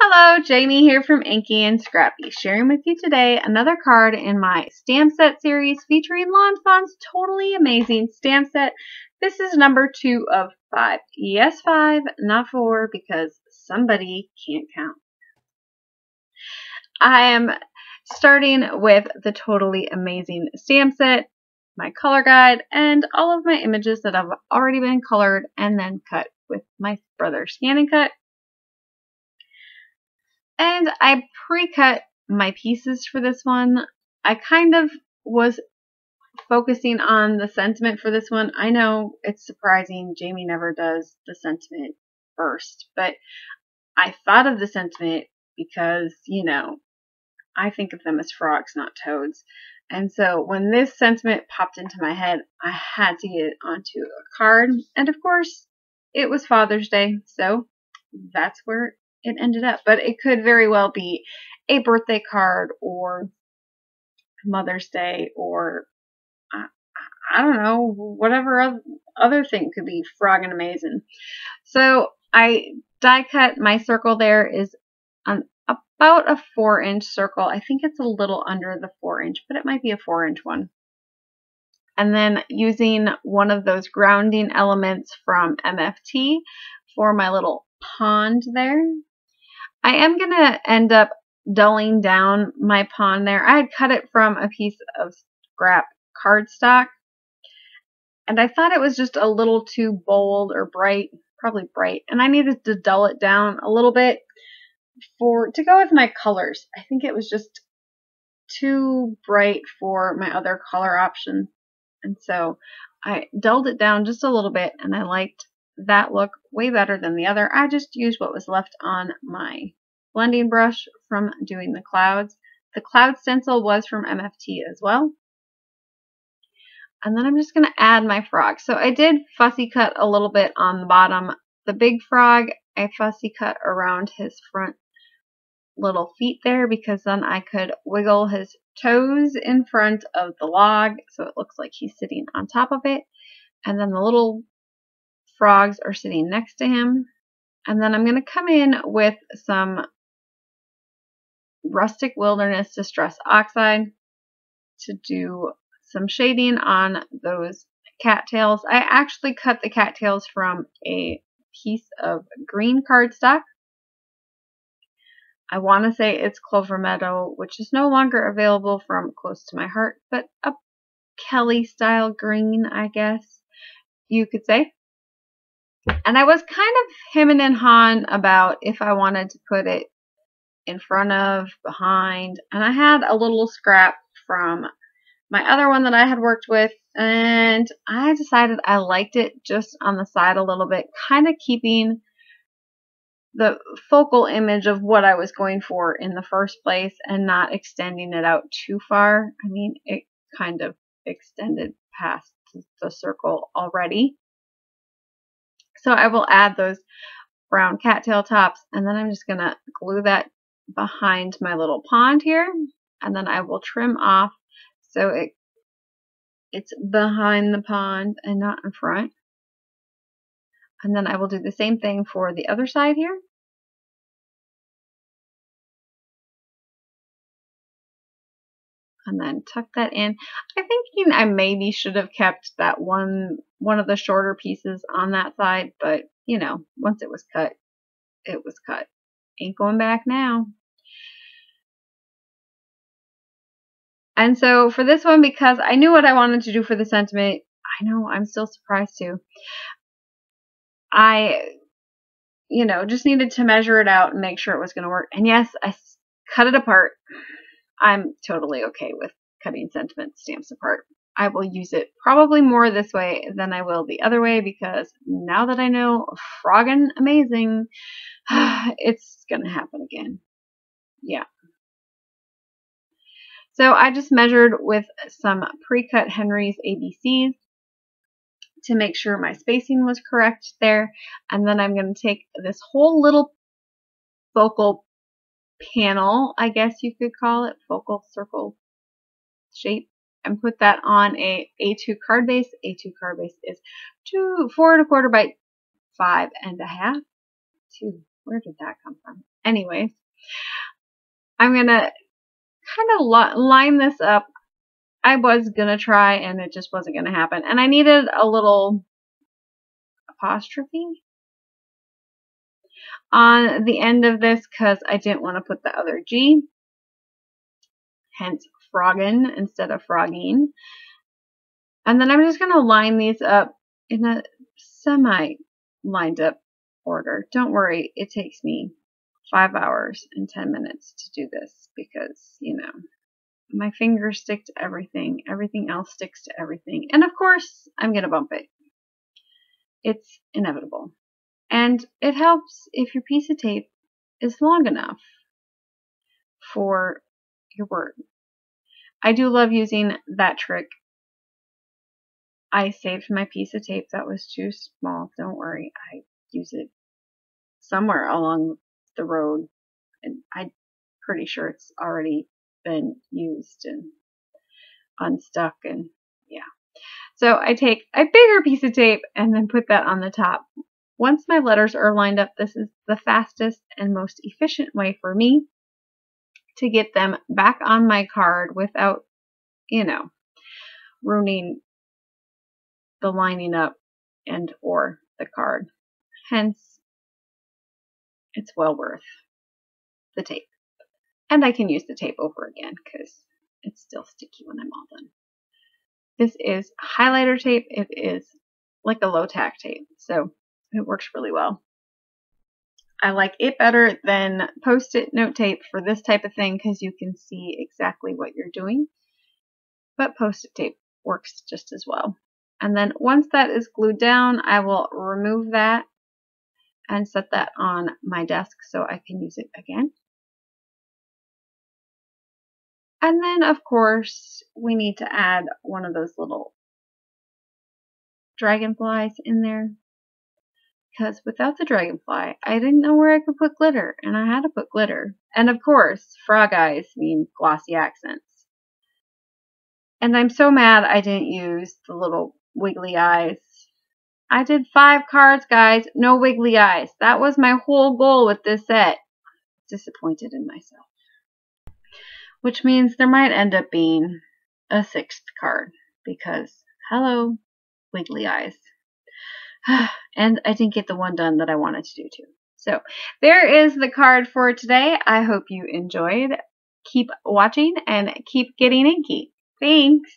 Hello, Jaime here from Inky and Scrappy, sharing with you today another card in my stamp set series featuring Lawn Fawn's Totally Amazing stamp set. This is number 2 of 5. Yes, 5, not 4, because somebody can't count. I am starting with the Totally Amazing stamp set, my color guide, and all of my images that have already been colored and then cut with my brother Scan and Cut. And I pre-cut my pieces for this one. I kind of was focusing on the sentiment for this one. I know it's surprising, Jaime never does the sentiment first, but I thought of the sentiment because, you know, I think of them as frogs, not toads. And so when this sentiment popped into my head, I had to get it onto a card. And of course, it was Father's Day, so that's where it ended up. But it could very well be a birthday card or Mother's Day or I don't know, whatever other thing could be Froggin' amazing. So I die cut. My circle there is about a 4-inch circle. I think it's a little under the 4-inch, but it might be a 4-inch one. And then using one of those grounding elements from MFT for my little pond there. I am going to end up dulling down my pond there. I had cut it from a piece of scrap cardstock, and I thought it was just a little too bold or bright, probably bright, and I needed to dull it down a little bit to go with my colors. I think it was just too bright for my other color option, and so I dulled it down just a little bit, and I liked that look way better than the other. I just used what was left on my blending brush from doing the clouds. The cloud stencil was from MFT as well. And then I'm just going to add my frog. So I did fussy cut a little bit on the bottom. The big frog, I fussy cut around his front little feet there because then I could wiggle his toes in front of the log so it looks like he's sitting on top of it. And then the little frogs are sitting next to him. And then I'm going to come in with some Rustic Wilderness Distress Oxide to do some shading on those cattails. I actually cut the cattails from a piece of green cardstock. I want to say it's Clover Meadow, which is no longer available from Close to My Heart, but a Kelly style green, I guess you could say. And I was kind of hemming and hawing about if I wanted to put it in front of, behind, and I had a little scrap from my other one that I had worked with, and I decided I liked it just on the side a little bit, kind of keeping the focal image of what I was going for in the first place and not extending it out too far. I mean, it kind of extended past the circle already. So I will add those brown cattail tops, and then I'm just going to glue that behind my little pond here, and then I will trim off so it's behind the pond and not in front. And then I will do the same thing for the other side here. And then tuck that in. I'm thinking I maybe should have kept that one of the shorter pieces on that side, but you know, once it was cut, it was cut. Ain't going back now. And so for this one, because I knew what I wanted to do for the sentiment, I know I'm still surprised too. I, you know, just needed to measure it out and make sure it was going to work. And yes, I cut it apart. I'm totally okay with cutting sentiment stamps apart. I will use it probably more this way than I will the other way because now that I know Froggin' amazing, it's going to happen again. Yeah. So I just measured with some pre-cut Henry's ABCs to make sure my spacing was correct there. And then I'm going to take this whole little focal panel, I guess you could call it, focal circle shape, and put that on a A2 card base. A2 card base is 4 1/4 by 5 1/2. Where did that come from? Anyways, I'm going to kind of line this up. I was going to try and it just wasn't going to happen. And I needed a little apostrophe on the end of this because I didn't want to put the other G. Hence Froggin instead of Froggin. And then I'm just going to line these up in a semi-lined up order. Don't worry, it takes me 5 hours and 10 minutes to do this because, you know, my fingers stick to everything. Everything else sticks to everything. And of course, I'm going to bump it. It's inevitable. And it helps if your piece of tape is long enough for your word. I do love using that trick. I saved my piece of tape that was too small. Don't worry. I use it somewhere along the road. And I'm pretty sure it's already been used and unstuck. And yeah. So I take a bigger piece of tape and then put that on the top. Once my letters are lined up, this is the fastest and most efficient way for me to get them back on my card without, you know, ruining the lining up and or the card. Hence, it's well worth the tape. And I can use the tape over again because it's still sticky when I'm all done. This is highlighter tape. It is like a low tack tape, so it works really well. I like it better than Post-it note tape for this type of thing because you can see exactly what you're doing. But Post-it tape works just as well. And then once that is glued down, I will remove that and set that on my desk so I can use it again. And then, of course, we need to add one of those little dragonflies in there. Because without the dragonfly, I didn't know where I could put glitter, and I had to put glitter. And of course, frog eyes mean glossy accents. And I'm so mad I didn't use the little wiggly eyes. I did 5 cards, guys, no wiggly eyes. That was my whole goal with this set. Disappointed in myself. Which means there might end up being a 6th card, because, hello, wiggly eyes. And I didn't get the one done that I wanted to do too. So there is the card for today. I hope you enjoyed. Keep watching and keep getting inky. Thanks.